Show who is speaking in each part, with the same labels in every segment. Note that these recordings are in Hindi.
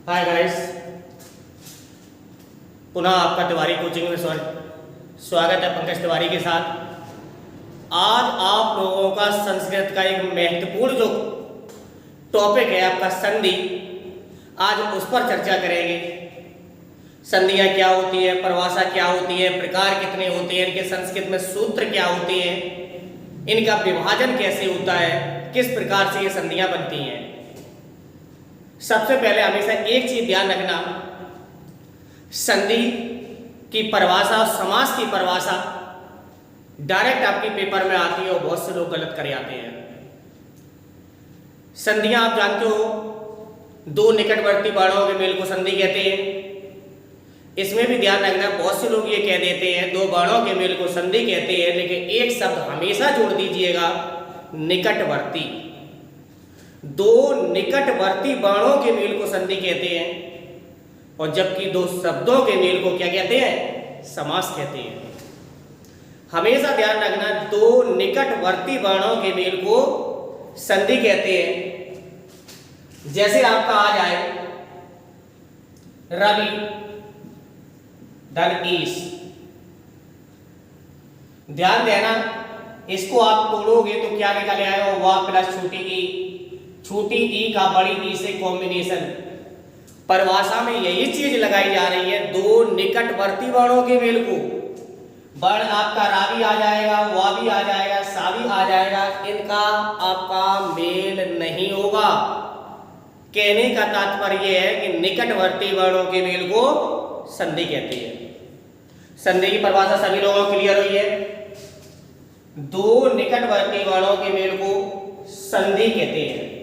Speaker 1: हाय गाइस, पुनः आपका तिवारी कोचिंग में स्वागत है पंकज तिवारी के साथ। आज आप लोगों का संस्कृत का एक महत्वपूर्ण जो टॉपिक है आपका संधि, आज उस पर चर्चा करेंगे। संधियाँ क्या होती है, परिभाषा क्या होती है, प्रकार कितने होते हैं, इनके संस्कृत में सूत्र क्या होते हैं, इनका विभाजन कैसे होता है, किस प्रकार से ये संधियाँ बनती हैं। सबसे पहले हमेशा एक चीज ध्यान रखना, संधि की परिभाषा और समास की परिभाषा डायरेक्ट आपके पेपर में आती है और बहुत से लोग गलत कर जाते हैं। संधियां आप जानते हो, दो निकटवर्ती वर्णों के मेल को संधि कहते हैं। इसमें भी ध्यान रखना, बहुत से लोग ये कह देते हैं दो वर्णों के मेल को संधि कहते हैं, लेकिन एक शब्द हमेशा जोड़ दीजिएगा, निकटवर्ती। दो निकटवर्ती वर्णों के मेल को संधि कहते हैं, और जबकि दो शब्दों के मेल को क्या कहते हैं, समास कहते हैं। हमेशा ध्यान रखना, दो निकटवर्ती वर्णों के मेल को संधि कहते हैं। जैसे आपका आ जाए रवि धन ईश, ध्यान देना, इसको आप तोड़ोगे तो क्या निकल आएगा, वाह प्लस छोटी ई, छोटी ई का बड़ी ई से कॉम्बिनेशन। परिभाषा में यही चीज लगाई जा रही है, दो निकटवर्ती वर्णों के मेल को, वर्ण आपका रा भी आ जाएगा, वा भी आ जाएगा, सा भी आ जाएगा, इनका आपका मेल नहीं होगा। कहने का तात्पर्य है कि निकटवर्ती वर्णों के मेल को संधि कहते हैं। संधि की परिभाषा सभी लोगों को क्लियर हुई है। दो निकटवर्ती वर्णों के मेल को संधि कहते हैं।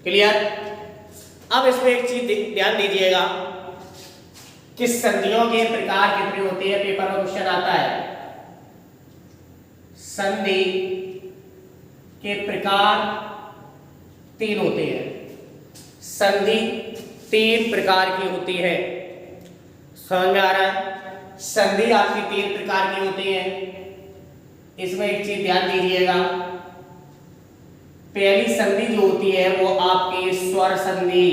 Speaker 1: क्लियर? अब इसमें एक चीज ध्यान दीजिएगा कि संधियों के प्रकार कितने होते हैं, पेपर में क्वेश्चन आता है। संधि के प्रकार तीन होते हैं। संधि तीन प्रकार की होती है। समझ में आ रहा है? संधि आपकी तीन प्रकार की होती है। इसमें एक चीज ध्यान दीजिएगा, पहली संधि जो होती है वो आपकी स्वर संधि।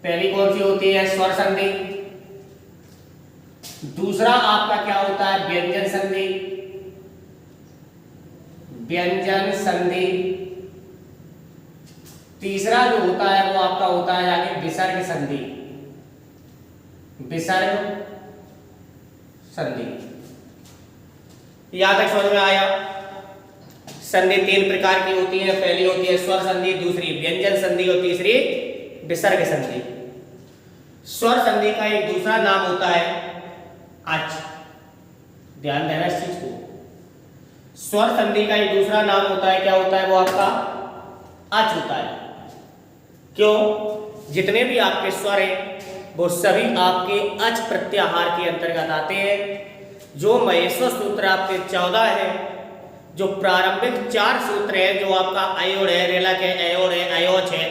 Speaker 1: पहली कौन सी होती है, स्वर संधि। दूसरा आपका क्या होता है, व्यंजन संधि। व्यंजन संधि। तीसरा जो होता है वो आपका होता है यानी विसर्ग संधि। विसर्ग संधि। यहां तक समझ में आया? संधि तीन प्रकार की होती है, पहली होती है स्वर संधि, दूसरी व्यंजन संधि और तीसरी विसर्ग संधि। स्वर संधि का एक दूसरा नाम होता है अच। ध्यान देना इस चीज को। स्वर संधि का एक दूसरा नाम होता है, क्या होता है, वो आपका अच होता है। क्यों? जितने भी आपके स्वर हैं वो सभी आपके अच प्रत्याहार के अंतर्गत आते हैं। जो महेश्वर सूत्र आपके 14 है, जो प्रारंभिक 4 सूत्र है, जो आपका अयोड़ है, रेलक है, अयोड़ है, अयोच है,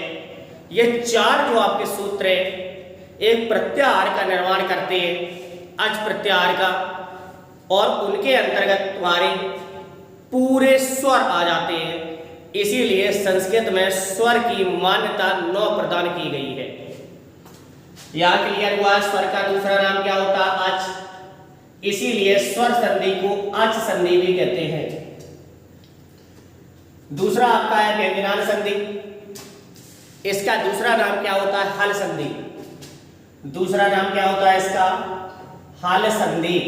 Speaker 1: ये 4 जो आपके सूत्र है एक प्रत्याहार का निर्माण करते हैं, अच प्रत्याहार का, और उनके अंतर्गत तुम्हारे पूरे स्वर आ जाते हैं। इसीलिए संस्कृत में स्वर की मान्यता 9 प्रदान की गई है। यहां क्लियर हुआ? स्वर का दूसरा नाम क्या होता है, अच। इसीलिए स्वर संधि को अच संधि भी कहते हैं। दूसरा आपका है व्यंजनान संधि। इसका दूसरा नाम क्या होता है, हल संधि। दूसरा नाम क्या होता है इसका, हल संधि।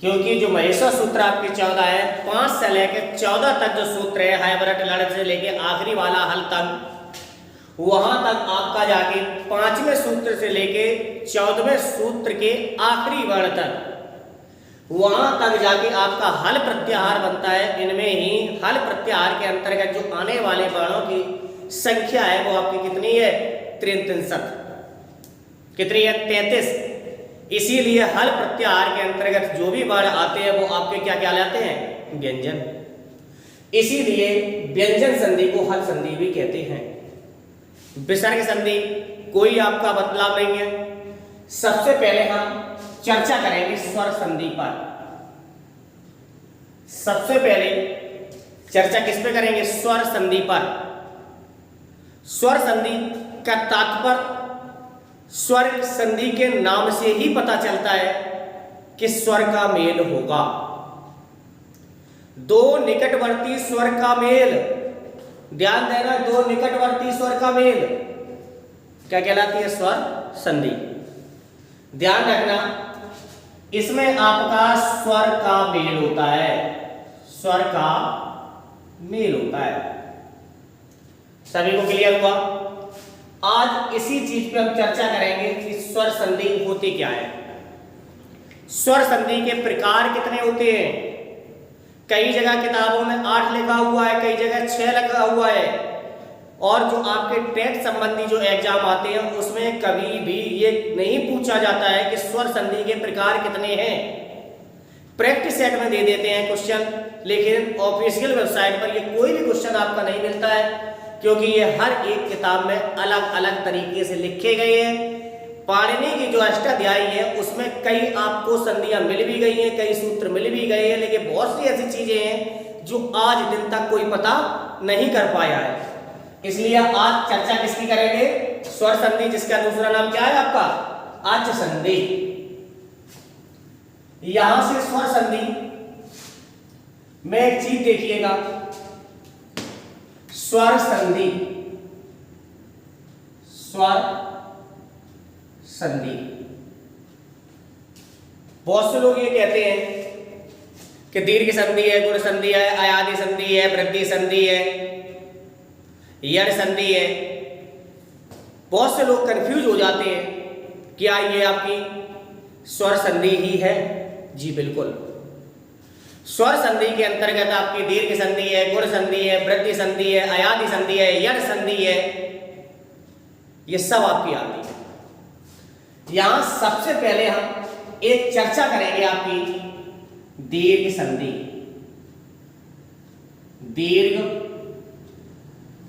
Speaker 1: क्योंकि जो महेश्वर सूत्र आपके 14 है, 5 से लेकर 14 तक जो सूत्र है, हायवरट लड़ से लेकर आखिरी वाला हल तक, वहां तक आपका जाके 5वें सूत्र से लेके 14वें सूत्र के आखिरी वर्ण तक, वहां तक जाके आपका हल प्रत्याहार बनता है। इनमें ही हल प्रत्याहार के अंतर्गत जो आने वाले वर्णों की संख्या है वो आपकी कितनी है, 63। कितनी है, 33। इसीलिए हल प्रत्याहार के अंतर्गत जो भी वर्ण आते हैं वो आपके क्या कहलाते हैं, व्यंजन। इसीलिए व्यंजन संधि को हल संधि भी कहते हैं। विसर्ग संधि कोई आपका बदलाव नहीं है। सबसे पहले हम चर्चा करेंगे स्वर संधि पर। सबसे पहले चर्चा किस पे करेंगे, स्वर संधि पर। स्वर संधि का तात्पर्य स्वर संधि के नाम से ही पता चलता है कि स्वर का मेल होगा। दो निकटवर्ती स्वर का मेल, ध्यान देना, दो निकटवर्ती स्वर का मेल क्या कहलाती है? स्वर संधि। ध्यान रखना, इसमें आपका स्वर का मेल होता है, स्वर का मेल होता है। सभी को क्लियर हुआ? आज इसी चीज पे हम चर्चा करेंगे कि स्वर संधि होती क्या है। स्वर संधि के प्रकार कितने होते हैं? कई जगह किताबों में 8 लिखा हुआ है, कई जगह 6 लिखा हुआ है, और जो आपके टेट संबंधी जो एग्जाम आते हैं उसमें कभी भी ये नहीं पूछा जाता है कि स्वर संधि के प्रकार कितने हैं। प्रैक्टिस सेट में दे देते हैं क्वेश्चन, लेकिन ऑफिशियल वेबसाइट पर ये कोई भी क्वेश्चन आपका नहीं मिलता है, क्योंकि ये हर एक किताब में अलग अलग तरीके से लिखे गए हैं। पाणिनि की जो अष्टाध्यायी है उसमें कई आपको संधियां मिल भी गई हैं, कई सूत्र मिल भी गए हैं, लेकिन बहुत सी ऐसी चीजें हैं जो आज दिन तक कोई पता नहीं कर पाया है। इसलिए आज चर्चा किसकी करेंगे? स्वर संधि, जिसका दूसरा नाम क्या है आपका? अच संधि। यहां से स्वर संधि में एक चीज देखिएगा, स्वर संधि, स्वर संधि। बहुत से लोग ये कहते हैं कि दीर्घ संधि है, गुण संधि है, अयादि संधि है, वृद्धि संधि है, यण संधि है। बहुत से लोग कंफ्यूज हो जाते हैं, क्या ये आपकी स्वर संधि ही है? जी बिल्कुल। स्वर संधि के अंतर्गत आपकी दीर्घ संधि है, गुण संधि है, वृद्धि संधि है, अयादि संधि है, यण संधि है, ये सब आपकी आती है। यहां सबसे पहले हम एक चर्चा करेंगे आपकी दीर्घ संधि, दीर्घ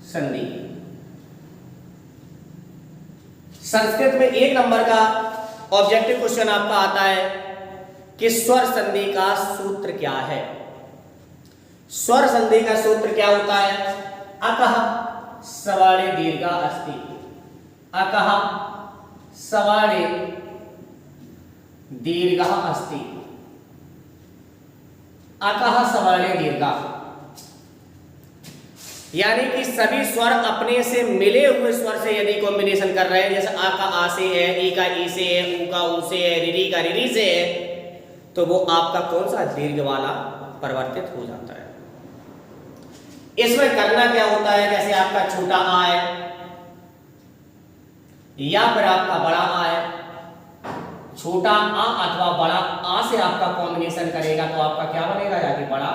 Speaker 1: संधि। संस्कृत में 1 नंबर का ऑब्जेक्टिव क्वेश्चन आपका आता है कि स्वर संधि का सूत्र क्या है। स्वर संधि का सूत्र क्या होता है? अकः सवर्णे दीर्घा अस्ति, अकः सवर्णे दीर्घा अस्ति, अकः सवर्णे दीर्घा। यानी कि सभी स्वर अपने से मिले हुए स्वर से यदि कॉम्बिनेशन कर रहे हैं, जैसे आ का आ से है, ई का ई से है, ऊ का ऊ से है, रिरी का रिरी से है, तो वो आपका कौन सा? दीर्घ वाला परिवर्तित हो जाता है। इसमें करना क्या होता है? जैसे आपका छोटा आ है या फिर आपका बड़ा आ है, छोटा आ अथवा बड़ा आ से आपका कॉम्बिनेशन करेगा तो आपका क्या बनेगा? जाके बड़ा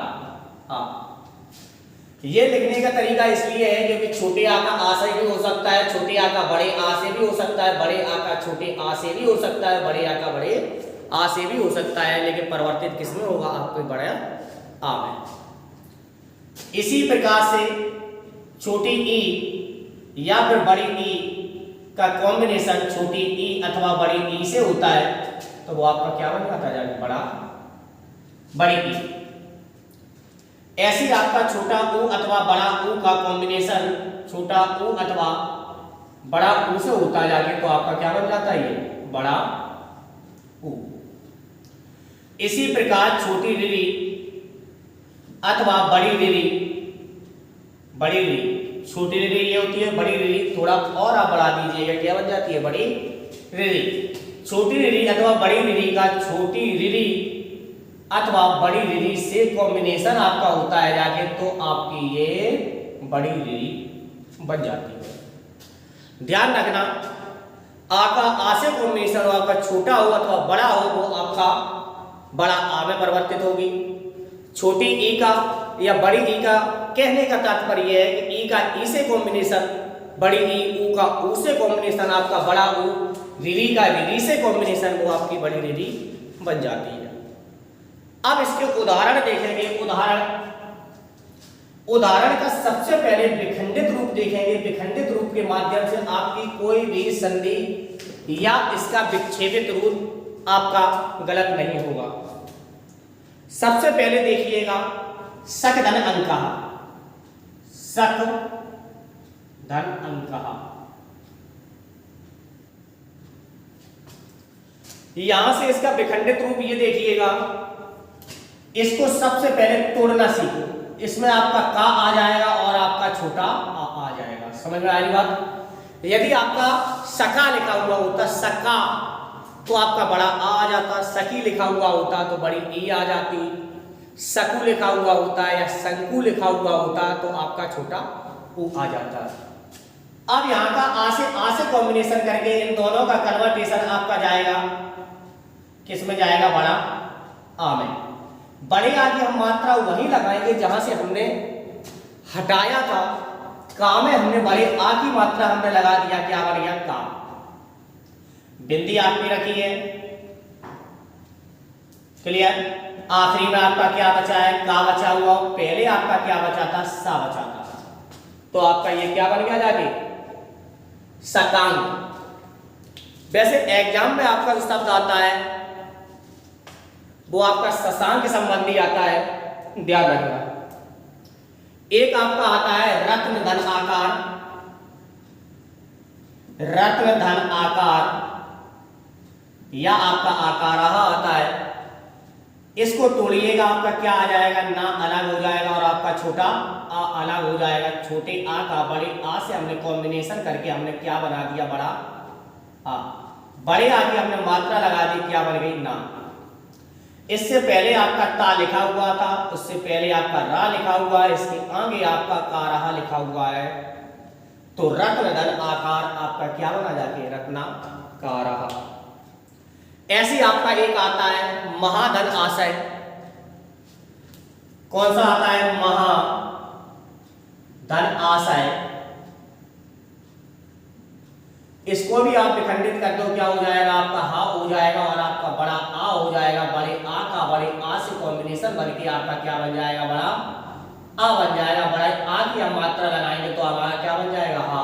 Speaker 1: आ। ये लिखने का तरीका इसलिए है क्योंकि छोटे आ का आ से भी हो सकता है, छोटे आ का बड़े आ से भी हो सकता है, बड़े आ का छोटे आ से भी हो सकता है, बड़े आ का बड़े आ से भी हो सकता है, लेकिन परिवर्तित किसमें होगा? आपके बड़ा आ में। इसी प्रकार से छोटी ई या फिर बड़ी ई का कॉम्बिनेशन छोटी ई अथवा बड़ी ई से होता है, तो वो आपका क्या बन जाता है? बड़ा बड़ी ई। ऐसे आपका छोटा ऊ अथवा बड़ा ऊ का कॉम्बिनेशन छोटा ऊ अथवा बड़ा ऊ से होता है जाके, तो आपका क्या बन जाता है? ये बड़ा ऊ। इसी प्रकार छोटी रिरी अथवा बड़ी रिरी, बड़ी रिरी, छोटी रिरी ये होती है, बड़ी रिरी थोड़ा और आप बढ़ा दीजिएगा, क्या बन जाती है? बड़ी रिरी। छोटी रिरी अथवा बड़ी रिरी का छोटी रिरी अथवा बड़ी रिरी से कॉम्बिनेशन आपका होता है जाके, तो आपकी ये बड़ी रिरी बन जाती है। ध्यान रखना, आ का आ से कॉम्बिनेशन हो, आपका छोटा हो अथवा बड़ा हो, वो आपका बड़ा आ में परिवर्तित होगी। छोटी ई का या बड़ी ई का कहने का तात्पर्य है कि ई का ई से कॉम्बिनेशन बड़ी ई, ऊ का ऊ से कॉम्बिनेशन आपका बड़ा ऊ, रिरी का रिरी से कॉम्बिनेशन वो आपकी बड़ी रिरी बन जाती है। अब इसके उदाहरण देखेंगे। उदाहरण का सबसे पहले विखंडित रूप देखेंगे। विखंडित रूप के माध्यम से आपकी कोई भी संधि या इसका विच्छेदित रूप आपका गलत नहीं होगा। सबसे पहले देखिएगा सक धन अंक, सक धन अंकः। यहां से इसका विखंडित रूप ये देखिएगा, इसको सबसे पहले तोड़ना सीखो। इसमें आपका का आ जाएगा और आपका छोटा आ जाएगा। समझ में आ रही बात? यदि आपका सका लिखा हुआ होता सका तो आपका बड़ा आ जाता, सखी लिखा हुआ होता तो बड़ी ई आ जाती, सकू लिखा हुआ होता या संकु लिखा हुआ होता तो आपका छोटा ऊ आ जाता। अब यहाँ का आ से कॉम्बिनेशन करके इन दोनों का कन्वर्टेशन आपका जाएगा किस में जाएगा? बड़ा आ में। बड़े आ की हम मात्रा वहीं लगाएंगे जहां से हमने हटाया था। का में हमने बड़े आ की मात्रा हमने लगा दिया, क्या बन गया? का। बिंदी आपकी रखी है, क्लियर। आखिरी में आपका क्या बचा है? का बचा हुआ। पहले आपका क्या बचा था? सा बचा था। तो आपका ये क्या बन गया जाके? सकांक। वैसे एग्जाम में आपका जो शब्द आता है वो आपका शशांक संबंधी आता है, ध्यान रखना। एक आपका आता है रत्न धन आकार, रत्न धन आकार या आपका आकार आता है। इसको तोड़िएगा, आपका क्या आ जाएगा? ना अलग हो जाएगा और आपका छोटा आ अलग हो जाएगा। छोटे आ का बड़े आ से हमने कॉम्बिनेशन करके हमने क्या बना दिया? बड़ा आ। बड़े आ की हमने मात्रा लगा दी, क्या बन गई? ना। इससे पहले आपका ता लिखा हुआ था, उससे पहले आपका रा लिखा हुआ है, इसके आगे आपका का रहा लिखा हुआ है। तो रत्न धन आकार आपका क्या बना जाके? रत्ना का रहा। ऐसे आपका एक आता है महाधन आशय। कौन सा आता है? महाधन आशय। इसको भी आप विखंडित कर दो, क्या हो जाएगा? आपका हा हो जाएगा और आपका बड़ा आ हो जाएगा। बड़े आ का बड़े आ से कॉम्बिनेशन बनके आपका क्या बन जाएगा? बड़ा आ बन जाएगा। बड़े आ की हम मात्रा लगाएंगे तो हमारा क्या बन जाएगा? हा।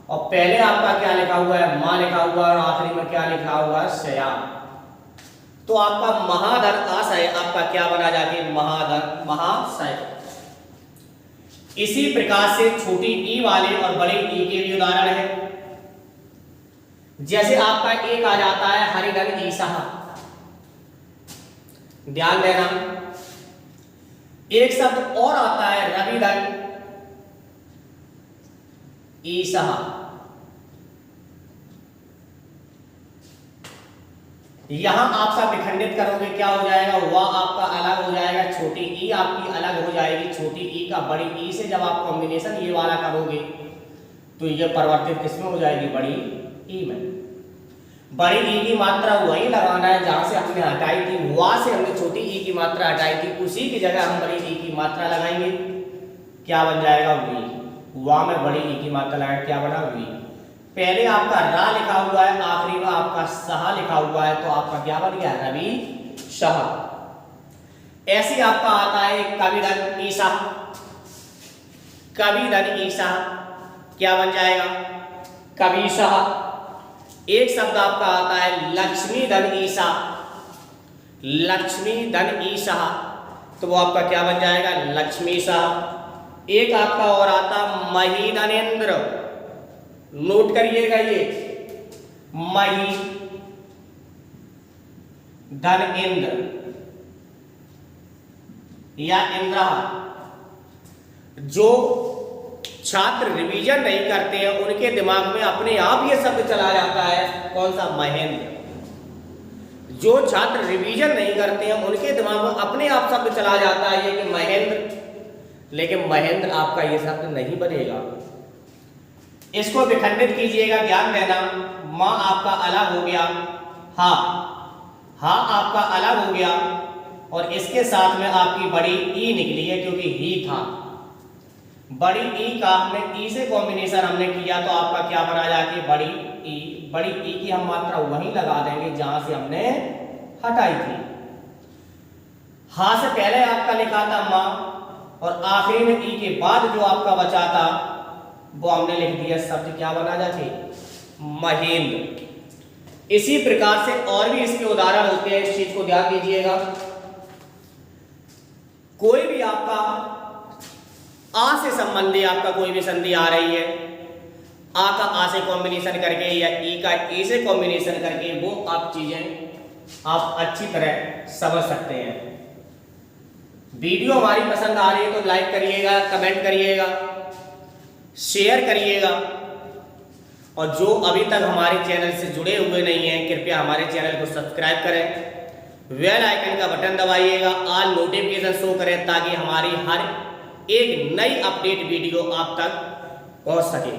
Speaker 1: और पहले आपका क्या लिखा हुआ है? मां लिखा हुआ है और आखिरी में क्या लिखा हुआ है? शया। तो आपका महाधन आशय आपका क्या बना जाके? महाधन महाशय। इसी प्रकार से छोटी ई वाले और बड़े ई के भी उदाहरण है। जैसे आपका एक आ जाता है हरिधन ईसाह, ध्यान देना। एक शब्द और आता है रविधन ईसाह। यहां आप सब विखंडित करोगे, क्या हो जाएगा? वह आपका अलग हो जाएगा, छोटी ई आपकी अलग हो जाएगी। छोटी ई का बड़ी ई से जब आप कॉम्बिनेशन ये वाला करोगे तो ये परिवर्तित किसमें हो जाएगी? बड़ी ई में। बड़ी ई की मात्रा वही लगाना है जहां से हमने हटाई थी, वहां से हमने छोटी ई की मात्रा हटाई थी, उसी की जगह हम बड़ी ई की मात्रा लगाएंगे, क्या बन जाएगा? वी। वहां में बड़ी ई की मात्रा लगाएंगे, क्या बना? वी। पहले आपका रा लिखा हुआ है, आखिरी में आपका सहा लिखा हुआ है, तो आपका क्या बन गया? रवि शाह। ऐसे आपका आता है कविधन ईसा। कविधन ईसा क्या बन जाएगा? कवि शाह। एक शब्द आपका आता है लक्ष्मी धन ईसा। लक्ष्मी धन ईसा, तो वो आपका क्या बन जाएगा? लक्ष्मी शाह। एक आपका और आता मही धनेन्द्र। नोट करिएगा ये, मही धन इंद्र या इंद्रा। जो छात्र रिवीजन नहीं करते हैं उनके दिमाग में अपने आप ये शब्द चला जाता है, कौन सा? महेंद्र। जो छात्र रिवीजन नहीं करते हैं उनके दिमाग में अपने आप शब्द चला जाता है ये कि महेंद्र, लेकिन महेंद्र आपका ये शब्द नहीं बनेगा। इसको विखंडित कीजिएगा, ध्यान देना। मां आपका अलग हो गया, हा हा आपका अलग हो गया और इसके साथ में आपकी बड़ी ई निकली है क्योंकि ही था। बड़ी ई का हमने ई से कॉम्बिनेशन हमने किया तो आपका क्या बना जाके? बड़ी ई। बड़ी ई की हम मात्रा वहीं लगा देंगे जहां से हमने हटाई थी। हा से पहले आपका लिखा था मां और आखिरी में ई के बाद जो आपका बचा था वो हमने लिख दिया शब्द, क्या बना जाके? महेंद्र। इसी प्रकार से और भी इसके उदाहरण होते हैं, इस चीज को ध्यान दीजिएगा। कोई भी आपका आ से संबंधी आपका कोई भी संधि आ रही है आ का आ से कॉम्बिनेशन करके या ई का ए से कॉम्बिनेशन करके वो आप चीजें आप अच्छी तरह समझ सकते हैं। वीडियो हमारी पसंद आ रही है तो लाइक करिएगा, कमेंट करिएगा, शेयर करिएगा, और जो अभी तक हमारे चैनल से जुड़े हुए नहीं हैं कृपया हमारे चैनल को सब्सक्राइब करें, बेल आइकन का बटन दबाइएगा, ऑल नोटिफिकेशन शो करें ताकि हमारी हर एक नई अपडेट वीडियो आप तक पहुंच सके।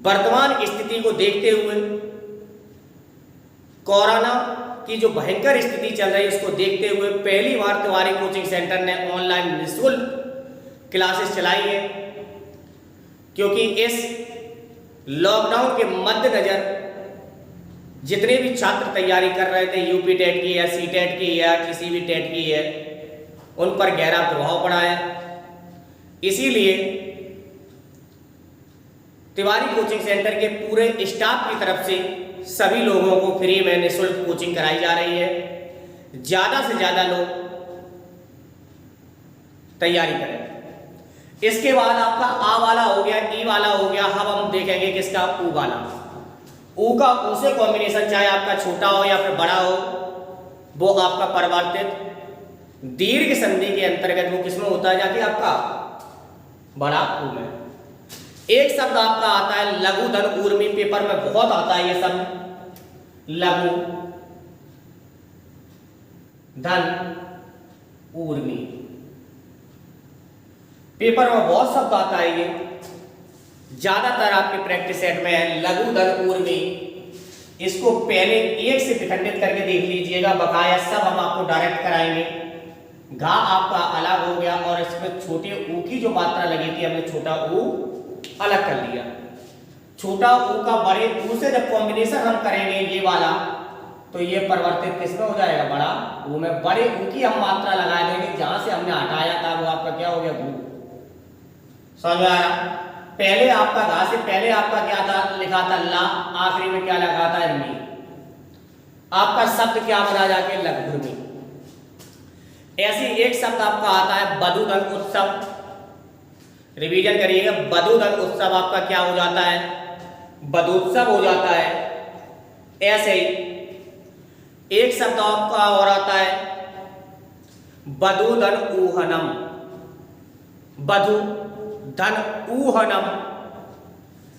Speaker 1: वर्तमान स्थिति को देखते हुए, कोरोना की जो भयंकर स्थिति चल रही है उसको देखते हुए पहली बार तिवारी कोचिंग सेंटर ने ऑनलाइन निःशुल्क क्लासेस चलाई है, क्योंकि इस लॉकडाउन के मद्देनजर जितने भी छात्र तैयारी कर रहे थे यूपी टेट की या सी टेट की या किसी भी टेट की है, उन पर गहरा प्रभाव पड़ा है। इसीलिए तिवारी कोचिंग सेंटर के पूरे स्टाफ की तरफ से सभी लोगों को फ्री में निःशुल्क कोचिंग कराई जा रही है। ज्यादा से ज्यादा लोग तैयारी करें। इसके बाद आपका आ वाला हो गया, ई वाला हो गया, अब हम देखेंगे किसका ऊ वाला। ऊ का ऊ से कॉम्बिनेशन चाहे आपका छोटा हो या फिर बड़ा हो, वो आपका परिवर्तित दीर्घ संधि के अंतर्गत वो किसमें होता है जाके आपका बड़ा ऊ में। एक शब्द आपका आता है लघु धन ऊर्मी, पेपर में बहुत आता है ये शब्द लघु धन ऊर्मी, पेपर में बहुत शब्द आता है ये, ज्यादातर आपके प्रैक्टिस सेट में है लघु धन ऊर्मी। इसको पहले एक से विखंडित करके देख लीजिएगा, बकाया सब हम आपको डायरेक्ट कराएंगे। घा आपका अलग हो गया और इसमें छोटे ऊ की जो मात्रा लगी थी हमने छोटा ऊ अलग कर लिया। छोटा ऊ का बड़े ऊ से जब कॉम्बिनेशन हम करेंगे ये वाला, तो ये परिवर्तित किसमें हो जाएगा बड़ा ऊ में। बड़े ऊ की हम मात्रा लगा देंगे, जहां से हमने हटाया था वो आपका क्या हो गया ऊ। समझ में आया? पहले आपका घा से पहले आपका क्या था लिखा था ला, आखिरी में क्या लगा था र्मी। आपका शब्द क्या बना जाके लघुर्मी। ऐसे एक शब्द आपका आता है बधुधन उत्सव, रिवीजन करिएगा। बधुधन उत्सव आपका क्या हो जाता है बधुत्सव हो जाता है। ऐसे ही एक शब्द आपका और आता है बधुधन ऊहनम, बधु धन ऊहनम,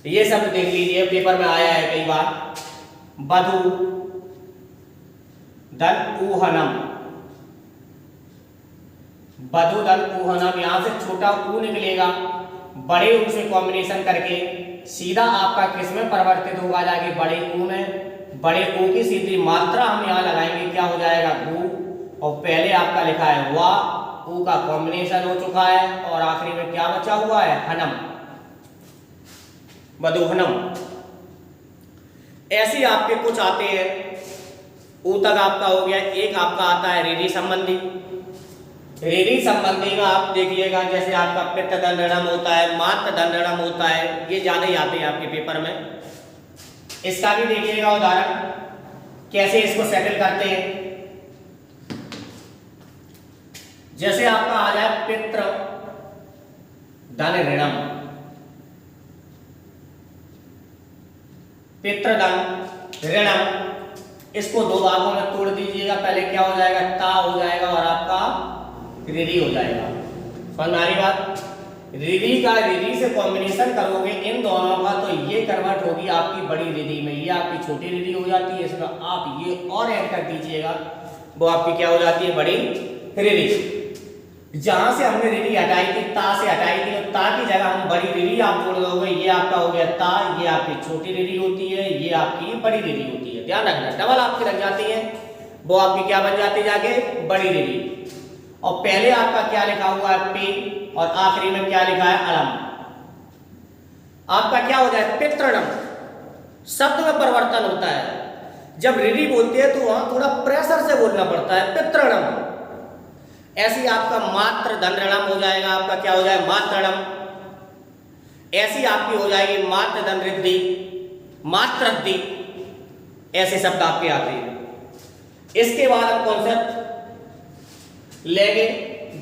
Speaker 1: ये शब्द देख लीजिए पेपर में आया है कई बार, बधु धन ऊहनम, बधु धन ऊहनम। यहां से छोटा ऊ निकलेगा, बड़े ऊ से कॉम्बिनेशन करके सीधा आपका किस में परिवर्तित होगा जाके बड़े ऊ में। बड़े ऊ की सीधी मात्रा हम यहां लगाएंगे, क्या हो जाएगा ऊ, और पहले आपका लिखा है वाह, ऊ का कॉम्बिनेशन हो चुका है और आखिरी में क्या बचा हुआ है हनम, बधुहनम। ऐसे आपके कुछ आते हैं। ऊ तक आपका हो गया। एक आपका आता है रीढ़ी संबंधी। रीढ़ी संबंधी में आप देखिएगा जैसे आपका पित्त दंडनम होता है, मात्र दंडनम होता है, ये ज्यादा ही आते हैं आपके पेपर में। इसका भी देखिएगा उदाहरण कैसे इसको सेटल करते हैं। जैसे आपका आ जाए पितृ धन ऋणम, पितृधन ऋणम, इसको दो भागों में तोड़ दीजिएगा। पहले क्या हो जाएगा ता हो जाएगा और आपका रीढ़ी हो जाएगा। समझ में आ रही बात? रीढ़ी का रीढ़ी से कॉम्बिनेशन करोगे इन दोनों का, तो ये कन्वर्ट होगी आपकी बड़ी रीढ़ी में, ये आपकी छोटी रीढ़ी हो जाती है। इसमें आप ये और ऐड कर दीजिएगा, वो आपकी क्या हो जाती है बड़ी रीढ़ी। जहां से हमने रीढ़ी हटाई थी, ता से हटाई थी, तो ता की जगह हम बड़ी रीढ़ी आप जोड़ दोगे, ये आपका हो गया ता, ये आपकी छोटी रीढ़ी होती है, ये आपकी बड़ी रीढ़ी होती है। ध्यान रखना, डबल आपकी लग जाती है, वो आपकी क्या बन जाती है जाके बड़ी रीढ़ी। और पहले आपका क्या लिखा हुआ है पी, और आखिरी में क्या लिखा है अलम। आपका क्या हो जाए पितृणम, शब्द में परिवर्तन होता है। जब रीढ़ी बोलते हैं तो वहां थोड़ा प्रेशर से बोलना पड़ता है पितृणम। ऐसी आपका मात्र धनऋणम हो जाएगा, आपका क्या हो जाए मातृणम। ऐसी आपकी हो जाएगी मात्र धन रिद्धि, मातृद्धि, ऐसे शब्द आपके आते हैं। इसके बाद हम कॉन्सेप्ट लेंगे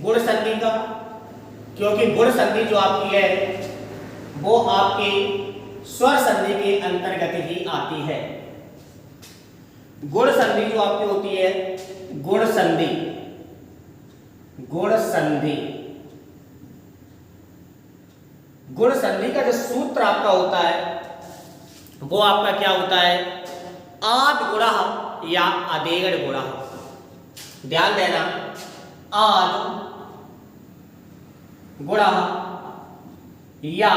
Speaker 1: गुण संधि का, क्योंकि गुण संधि जो आपकी है वो आपके स्वर संधि के अंतर्गत ही आती है। गुण संधि जो आपकी होती है, गुण संधि, गुण संधि, गुण संधि का जो सूत्र आपका होता है वो आपका क्या होता है, आद गुणा या अदेड़ गुणा। ध्यान देना, आद गुणा या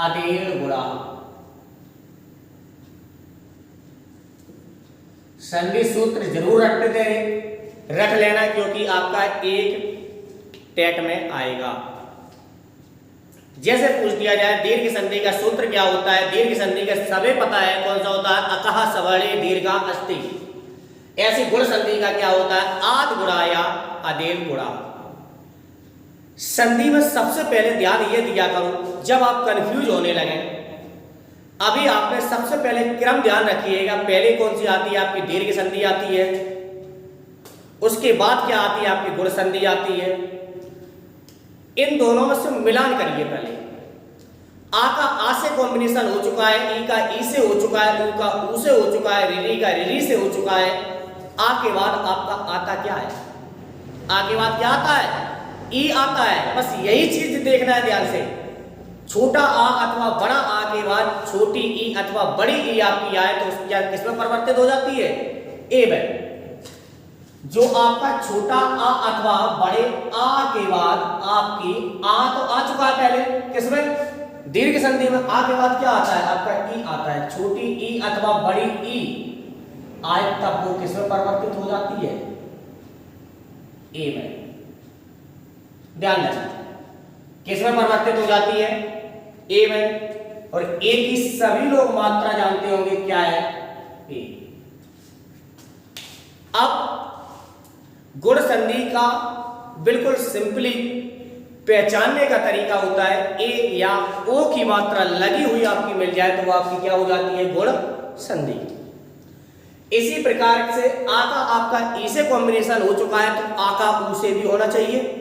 Speaker 1: अदेड़ गुणा। संधि सूत्र जरूर रट लेना, क्योंकि आपका एक टेट में आएगा। जैसे पूछ दिया जाए दीर्घ संधि का सूत्र क्या होता है, दीर्घ संधि का सभी पता है कौन सा होता है, अतः सवर्णे दीर्घा अस्ति। ऐसी गुण संधि का क्या होता है, आद गुणा या अदेड़ गुणा। संधि में सबसे पहले ध्यान ये दिया करो, जब आप कंफ्यूज होने लगे, अभी आपने सबसे पहले क्रम ध्यान रखिएगा। पहले कौन सी आती है, आपकी दीर्घ संधि आती है, उसके बाद क्या आती है, आपकी गुण संधि आती है। इन दोनों में से मिलान करिए। पहले आ का आ से कॉम्बिनेशन हो चुका है, ई का ई से हो चुका है, ऊ का ऊ से हो चुका है, री का री से हो चुका है। आ के बाद आपका आता क्या है, आ के बाद क्या आता है, ई आता है। बस यही चीज देखना है ध्यान से। छोटा आ अथवा बड़ा आ के बाद छोटी ई अथवा बड़ी ई आपकी आए तो क्या किसमें परिवर्तित हो जाती है, ए में। जो आपका छोटा आ अथवा बड़े आ के बाद आपकी आ तो आ चुका है पहले किसमें, दीर्घ संधि में। आ के बाद क्या आता है, आपका ई आता है। छोटी ई अथवा बड़ी ई आए तब वो किसमें परिवर्तित हो जाती है, ए में। ध्यान रखना, किसमें परिवर्तित हो जाती है, ए में। और ए की सभी लोग मात्रा जानते होंगे क्या है, ए। अब गुण संधि का बिल्कुल सिंपली पहचानने का तरीका होता है, ए या ओ की मात्रा लगी हुई आपकी मिल जाए तो वो आपकी क्या हो जाती है, गुण संधि। इसी प्रकार से आ का आपका ई से कॉम्बिनेशन हो चुका है तो आ का ऊ से भी होना चाहिए।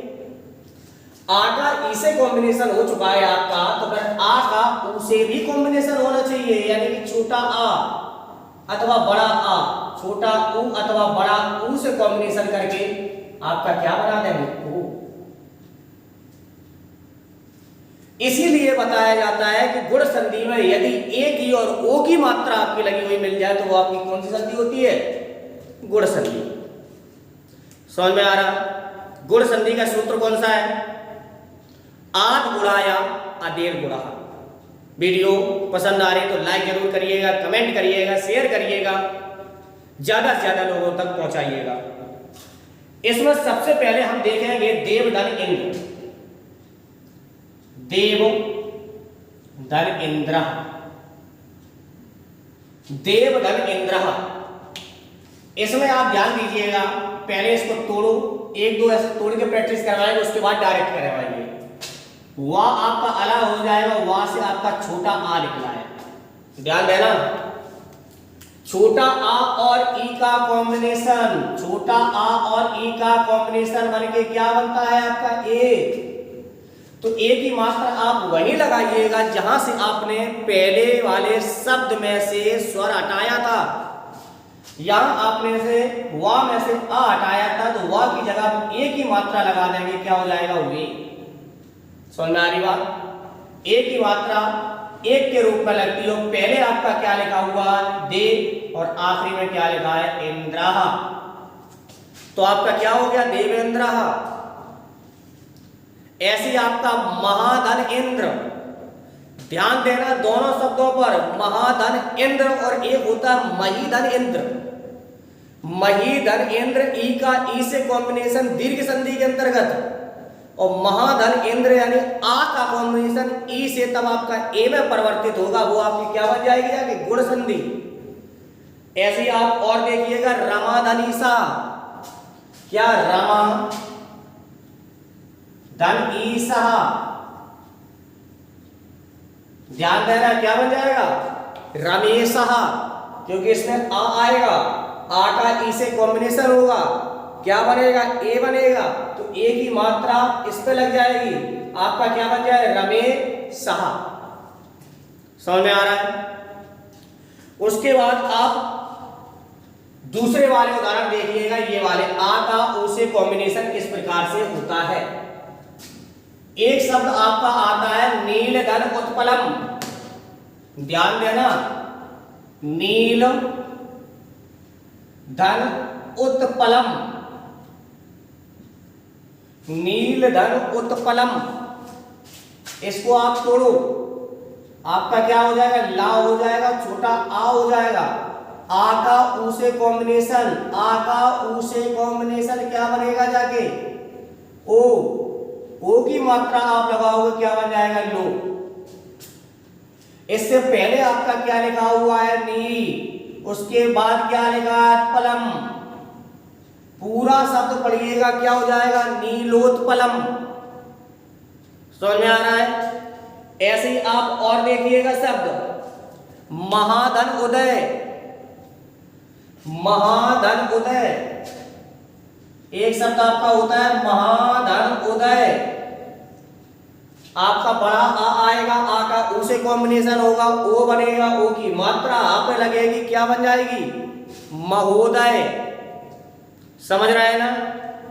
Speaker 1: आ का ई से कॉम्बिनेशन हो चुका है आपका, तो फिर आ का ऊ से भी कॉम्बिनेशन होना चाहिए। यानी कि छोटा आ अथवा बड़ा आ, छोटा ऊ अथवा बड़ा ऊ से कॉम्बिनेशन करके आपका क्या बना देंगे, ओ। इसीलिए बताया जाता है कि गुण संधि में यदि ए की और ओ की मात्रा आपकी लगी हुई मिल जाए तो वो आपकी कौन सी संधि होती है, गुण संधि। समझ में आ रहा, गुण संधि का सूत्र कौन सा है, आद गुणा या अदेड़ गुणा। वीडियो पसंद आ रही तो लाइक जरूर करिएगा, कमेंट करिएगा, शेयर करिएगा, ज्यादा से ज्यादा लोगों तक पहुंचाइएगा। इसमें सबसे पहले हम देखेंगे देवधन इंद्र, देवधन इंद्र, देवधन इंद्र। इसमें आप ध्यान दीजिएगा, पहले इसको तोड़ो, एक दो ऐसे तोड़ के प्रैक्टिस करवाएंगे, उसके बाद डायरेक्ट करवाएंगे। वाह आपका अलग हो जाएगा, वाह से आपका छोटा आ निकला है, ध्यान देना। छोटा आ और ई का कॉम्बिनेशन, छोटा आ और ई का कॉम्बिनेशन बनके क्या बनता है आपका, ए। तो ए की मात्रा आप वही लगाइएगा जहां से आपने पहले वाले शब्द में से स्वर हटाया था। यहां आपने से वाह में से आ हटाया था, तो वाह की जगह ए की मात्रा लगा देंगे, क्या हो जाएगा, वे। समझ में आ रही बात, ए की मात्रा एक के रूप में लगती हो। पहले आपका क्या लिखा हुआ, दे, और आखिरी में क्या लिखा है, इंद्रः। तो आपका क्या हो गया, देवेंद्रः। ऐसे आपका महाधन इंद्र, ध्यान देना दोनों शब्दों पर, महाधन इंद्र और एक होता है महीधन इंद्र। महीधन इंद्र ई का ई से कॉम्बिनेशन दीर्घ संधि के अंतर्गत, और महाधन इंद्र यानी आ का कॉम्बिनेशन ई से तब आपका ए में परिवर्तित होगा, वो आपकी क्या बन जाएगी, यानी गुण संधि। ऐसे आप और देखिएगा रमाधनीसा, क्या रमा धन ईसा, ध्यान देना क्या बन जाएगा, रमेशा, क्योंकि इसमें आ आएगा, आ का ई से कॉम्बिनेशन होगा, क्या बनेगा, ए बनेगा। तो ए की मात्रा इस पे लग जाएगी, आपका क्या बन जाए, रमे सहा। समझ में आ रहा है? उसके बाद आप दूसरे वाले उदाहरण देखिएगा, ये वाले आ का ऊ से कॉम्बिनेशन किस प्रकार से होता है। एक शब्द आपका आता है नील धन उत्पलम, ध्यान देना, नील धन उत्पलम, नील धन उत्पलम। इसको आप तोड़ो, आपका क्या हो जाएगा, ला हो जाएगा, छोटा आ हो जाएगा। आ का ऊ से कॉम्बिनेशन, आ का ऊ से कॉम्बिनेशन क्या बनेगा जाके, ओ। ओ की मात्रा आप लगाओगे क्या बन जाएगा, लो। इससे पहले आपका क्या लिखा हुआ है, नी, उसके बाद क्या लिखा है, पलम। पूरा शब्द पढ़िएगा क्या हो जाएगा, नीलोत्पलम। समझ में आ रहा है? ऐसे ही आप और देखिएगा शब्द महाधन उदय, महाधन उदय। एक शब्द आपका होता है महाधन उदय, आपका बड़ा आ आएगा, आ का ऊ से कॉम्बिनेशन होगा, ओ बनेगा, ओ की मात्रा आप पे लगेगी, क्या बन जाएगी, महोदय। समझ रहे हैं ना?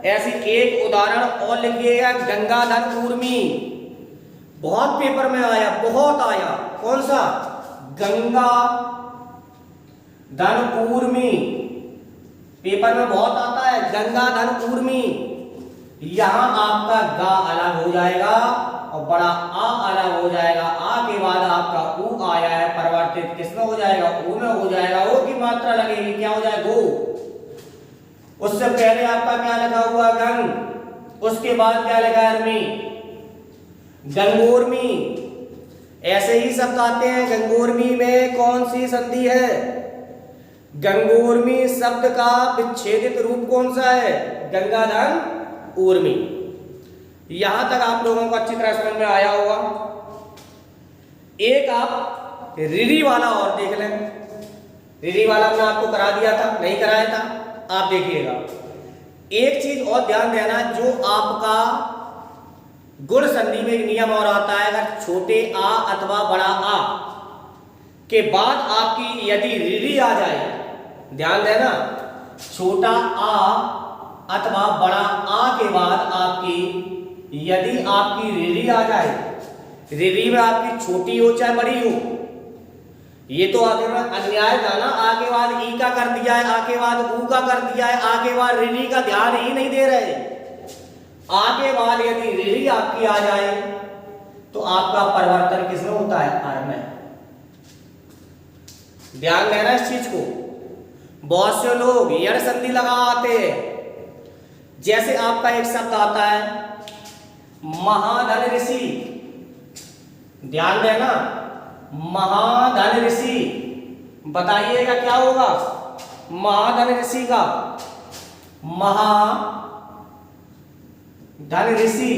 Speaker 1: ऐसी एक उदाहरण और लिखिएगा, गंगाधर ऊर्मी। बहुत पेपर में आया, बहुत आया। कौन सा, गंगा धन ऊर्मी, पेपर में बहुत आता है, गंगा धन ऊर्मी। यहां आपका गा अलग हो जाएगा और बड़ा आ अलग हो जाएगा। आ के बाद आपका ऊ आया है, परिवर्तित किसमें हो जाएगा, ऊ में हो जाएगा। ओ की मात्रा लगेगी, क्या हो जाएगा, गो। उससे पहले आपका क्या लगा हुआ, गंग, उसके बाद क्या लगा, अरमी, गंगोर्मी। ऐसे ही शब्द आते हैं। गंगोर्मी में कौन सी संधि है, गंगोर्मी शब्द का विच्छेदित रूप कौन सा है, गंगाधन ऊर्मी। यहां तक आप लोगों को अच्छी तरह समझ में आया होगा। एक आप रिरी वाला और देख लें। रिरी वाला हमने आपको करा दिया था, नहीं कराया था, आप देखिएगा। एक चीज और ध्यान देना, जो आपका गुण संधि में एक नियम और आता है, अगर छोटे आ अथवा बड़ा आ के बाद आपकी यदि रिरी आ जाए, ध्यान देना, छोटा आ अथवा बड़ा आ के बाद आपकी यदि आपकी रिरी आ जाए, रिरी में आपकी छोटी हो चाहे बड़ी हो, ये तो आगे में अन्याय था ना, आ के बाद ई का कर दिया है, आ के बाद ऊ का कर दिया है, आ के बाद रिरी का ध्यान ही नहीं दे रहे। आ के बाद यदि रिरी आपकी आ जाए तो आपका परिवर्तन किसमें होता है, अर में। ध्यान देना इस चीज को। बहुत से लोग यड़ संधि लगा आते हैं। जैसे आपका एक शब्द आता है महाधन ऋषि, ध्यान देना, महाधन ऋषि। बताइएगा क्या होगा, महाधन ऋषि का, महाधन ऋषि,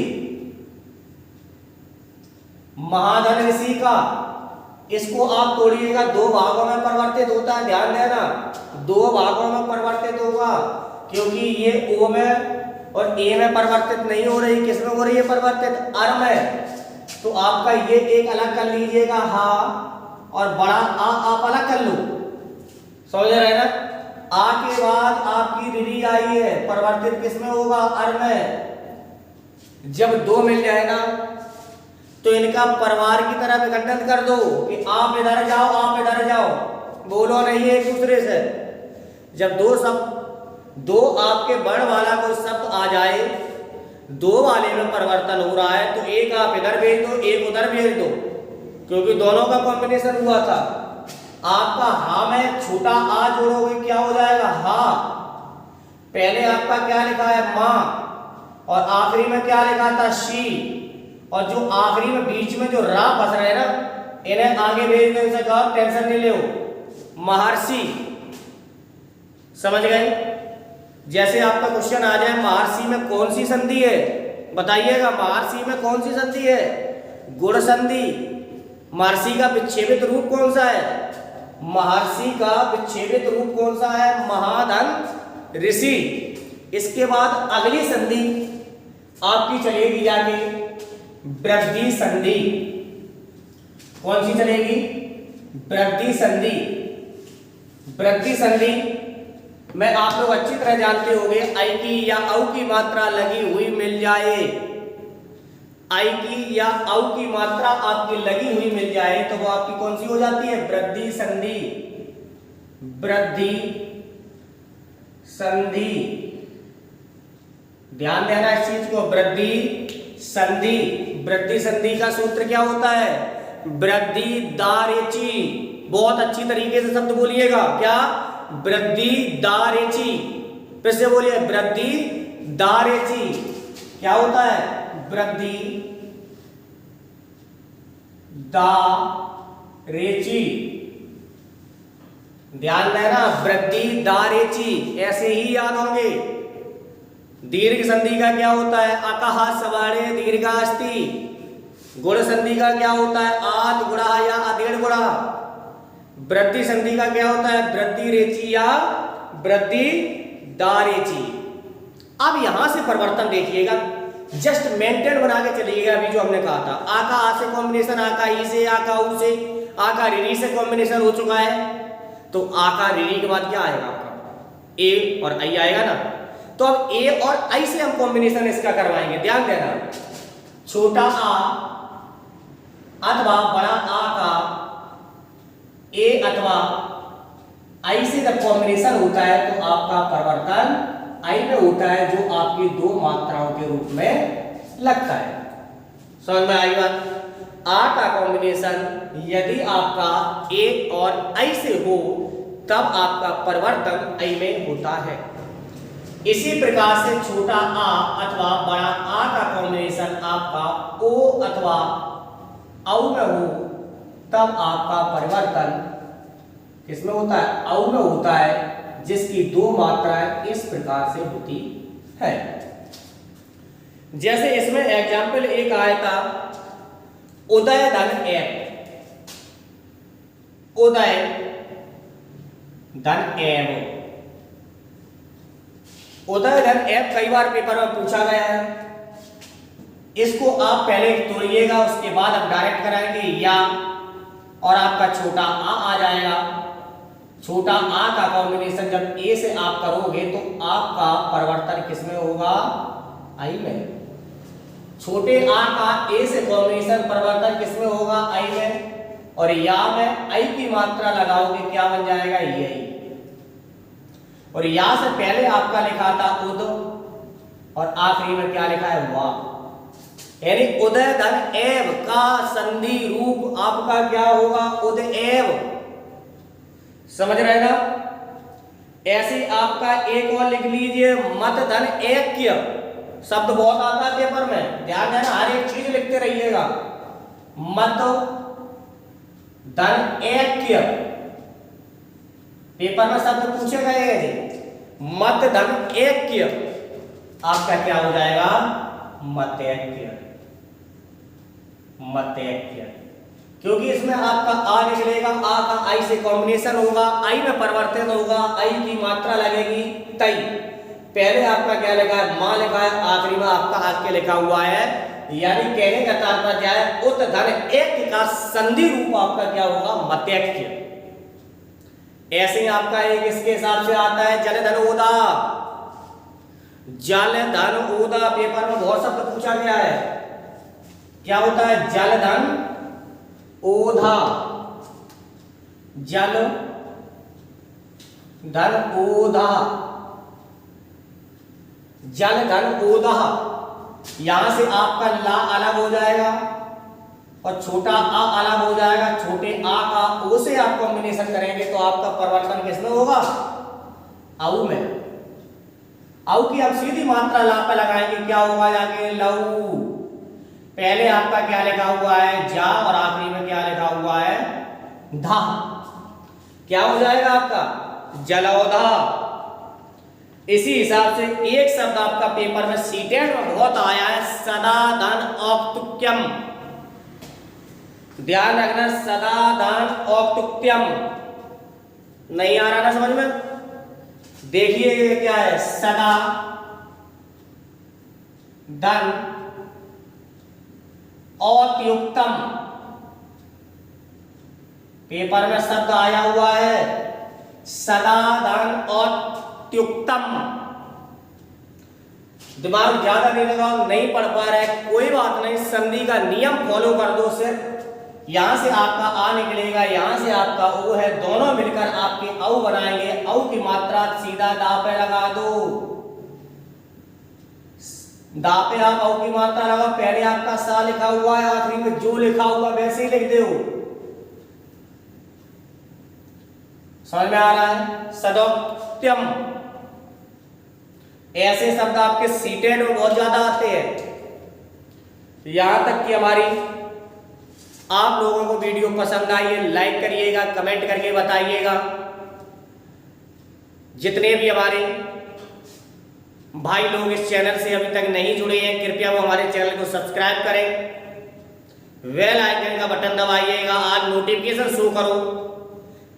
Speaker 1: महाधन ऋषि का। इसको आप तोड़िएगा, दो भागों में परिवर्तित होता है, ध्यान देना, दो भागों में परिवर्तित होगा, क्योंकि ये ओ में और ए में परिवर्तित नहीं हो रही, किसमें हो रही है परिवर्तित, अर में। तो आपका ये एक अलग कर लीजिएगा, हा, और बड़ा आ आप अलग कर लो। समझ रहे हैं ना? आ के बाद आपकी रिरी आई है, परिवर्तित किसमें होगा, अर में। जब दो मिल जाए ना तो इनका परिवार की तरह विघटन कर दो कि आप इधर जाओ, आप इधर जाओ, बोलो नहीं एक दूसरे से। जब दो आपके वर्ण वाला कोई शब्द आ जाए, दो वाले में परिवर्तन हो रहा है, तो एक आप इधर भेज दो, एक उधर भेज दो, क्योंकि दोनों का कॉम्बिनेशन हुआ था। आपका हा में छोटा आ जोड़ोगे क्या हो जाएगा, हा। पहले आपका क्या लिखा है, मां, और आखिरी में क्या लिखा था, शी। और जो आखिरी में बीच में जो रा फंस रहे हैं ना, इन्हें आगे भेज देने से कहा, टेंशन नहीं लो, महर्षि। समझ गए? जैसे आपका क्वेश्चन आ जाए महर्षि में कौन सी संधि है, बताइएगा, महर्षि में कौन सी संधि है, गुण संधि। महर्षि का विच्छेदित रूप कौन सा है, महर्षि का विच्छेदित रूप कौन सा है, महाधन ऋषि। इसके बाद अगली संधि आपकी चलेगी जाके वृद्धि संधि। कौन सी चलेगी? वृद्धि संधि। वृद्धि संधि में आप लोग अच्छी तरह जानते होंगे, आई की या औ की मात्रा लगी हुई मिल जाए, आई की या औ की मात्रा आपकी लगी हुई मिल जाए तो वो आपकी कौन सी हो जाती है? वृद्धि संधि। वृद्धि संधि, ध्यान देना इस चीज को, वृद्धि संधि। वृद्धि संधि का सूत्र क्या होता है? वृद्धि दारेची। बहुत अच्छी तरीके से शब्द बोलिएगा, क्या? वृद्धि दारेची। फिर से बोलिए, वृद्धि दारेची। क्या होता है? वृद्धि दारेची। ध्यान देना, वृद्धि दारेची, ऐसे ही याद होंगे। दीर्घ संधि का क्या होता है? अकः सवर्णे दीर्घास्ति। गुण संधि का क्या होता है? आद गुणा या अधीड़ गुणा। वृद्धि संधि का क्या होता है? वृद्धि रेची या वृद्धि दारेची। अब यहां से परिवर्तन देखिएगा, जस्ट मेंटेन बना के चलिएगा। अभी जो हमने कहा था, आ का आ से कॉम्बिनेशन, आ का ई से, आ का उ से, आ का री से कॉम्बिनेशन हो चुका है, तो आ का री के बाद क्या आएगा आपका? ए और आई आएगा ना। तो अब ए और आई से हम कॉम्बिनेशन इसका करवाएंगे। ध्यान देना, छोटा आ अथवा बड़ा आ का ए अथवा आई से जब कॉम्बिनेशन होता है तो आपका परिवर्तन आई में होता है, जो आपकी दो मात्राओं के रूप में लगता है। समझ में आई बात? आ का कॉम्बिनेशन यदि आपका ए और आई से हो तब आपका परिवर्तन आई में होता है। इसी प्रकार से छोटा आ अथवा बड़ा आ का कॉम्बिनेशन आपका ओ अथवा औ में हो तब आपका परिवर्तन किसमें होता है? औ में होता है, जिसकी दो मात्राएं इस प्रकार से होती है। जैसे इसमें एग्जाम्पल एक आया था, उदय धन एव। उदय धन एव। उदय धन एव कई बार पेपर में पूछा गया है। इसको आप पहले तोड़िएगा, उसके बाद आप डायरेक्ट कराएंगे या, और आपका छोटा आ जाएगा। छोटा आ का कॉम्बिनेशन जब ए से आप करोगे तो आपका परिवर्तन किसमें होगा? आई में। छोटे आ का ए से कॉम्बिनेशन परिवर्तन किसमें होगा? आई में। और या में आई की मात्रा लगाओगे, क्या बन जाएगा? यही। और या से पहले आपका लिखा था उद, और आखिरी में क्या लिखा है? वाह। यानी उदय धन एव का संधि रूप आपका क्या होगा? उद एव। समझ रहे ना? ऐसे आपका एक और लिख लीजिए, मत धन ऐक्य। शब्द बहुत आता है पेपर में, ध्यान देना, हर एक चीज लिखते रहिएगा। मत धन ऐक्य, पेपर में शब्द पूछे गए जी। मत धन ऐक्य आपका क्या हो जाएगा? मतैक्य। मतैक्य, क्योंकि इसमें आपका आ निकलेगा, आ का आई से कॉम्बिनेशन होगा, आई में परिवर्तन होगा, आई की मात्रा लगेगी तई। पहले आपका क्या लिखा है? मां लिखा है, आखिरी में आपका आके लिखा हुआ है। यानी कहने का तात्पर्य क्या है? उत धन एक का संधि रूप आपका क्या होगा? मतैक्य। ऐसे ही आपका एक इसके हिसाब से आता है, जल धन ओदा। जल धन ओदा पेपर में बहुत शब्द पूछा गया है। क्या होता है? जल धन ओधा। जल धन ओधा। जल धन ओधा, यहां से आपका ला अलग हो जाएगा और छोटा आ अलग हो जाएगा। छोटे आ का ओ से आप कॉम्बिनेशन करेंगे तो आपका परिवर्तन किसमें होगा? औ में। औ की आप सीधी मात्रा ला पे लगाएंगे, क्या होगा? जाके लऊ। पहले आपका क्या लिखा हुआ है? जा, और आखिरी में क्या लिखा हुआ है? धा। क्या हो जाएगा आपका? जलौधा। इसी हिसाब से एक शब्द आपका पेपर में सीटेट में बहुत आया है, सदा धन औक्तुक्यम। ध्यान रखना, सदा धन औक्तुक्यम। नहीं आ रहा ना समझ में? देखिए क्या है? सदा धन औत्युक्तम। पेपर में शब्द आया हुआ है सदाधन और त्युक्तम। दिमाग ज्यादा नहीं लगाओ, नहीं पढ़ पा रहा है कोई बात नहीं, संधि का नियम फॉलो कर दो सिर्फ। यहां से आपका आ निकलेगा, यहां से आपका ओ है, दोनों मिलकर आपके औ बनाएंगे। औ की मात्रा सीधा दा पे लगा दो, दा पे आप औ की मात्रा लगा। पहले आपका सा लिखा हुआ है, आखिरी में जो लिखा हुआ वैसे ही लिख दो। समझ में आ रहा है? सदोक्त्यम। ऐसे शब्द आपके सीटेट में बहुत ज्यादा आते हैं। यहां तक कि हमारी आप लोगों को वीडियो पसंद आई है, लाइक करिएगा, कमेंट करके बताइएगा। जितने भी हमारे भाई लोग इस चैनल से अभी तक नहीं जुड़े हैं, कृपया वो हमारे चैनल को सब्सक्राइब करें, बेल आइकन का बटन दबाइएगा, आज नोटिफिकेशन शो करो,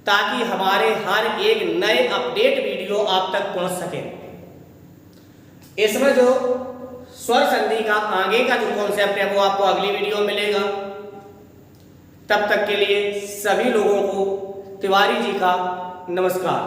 Speaker 1: ताकि हमारे हर एक नए अपडेट वीडियो आप तक पहुंच सके। इसमें जो स्वर संधि का आगे का जो कॉन्सेप्ट है वो आपको अगली वीडियो में मिलेगा। तब तक के लिए सभी लोगों को तिवारी जी का नमस्कार।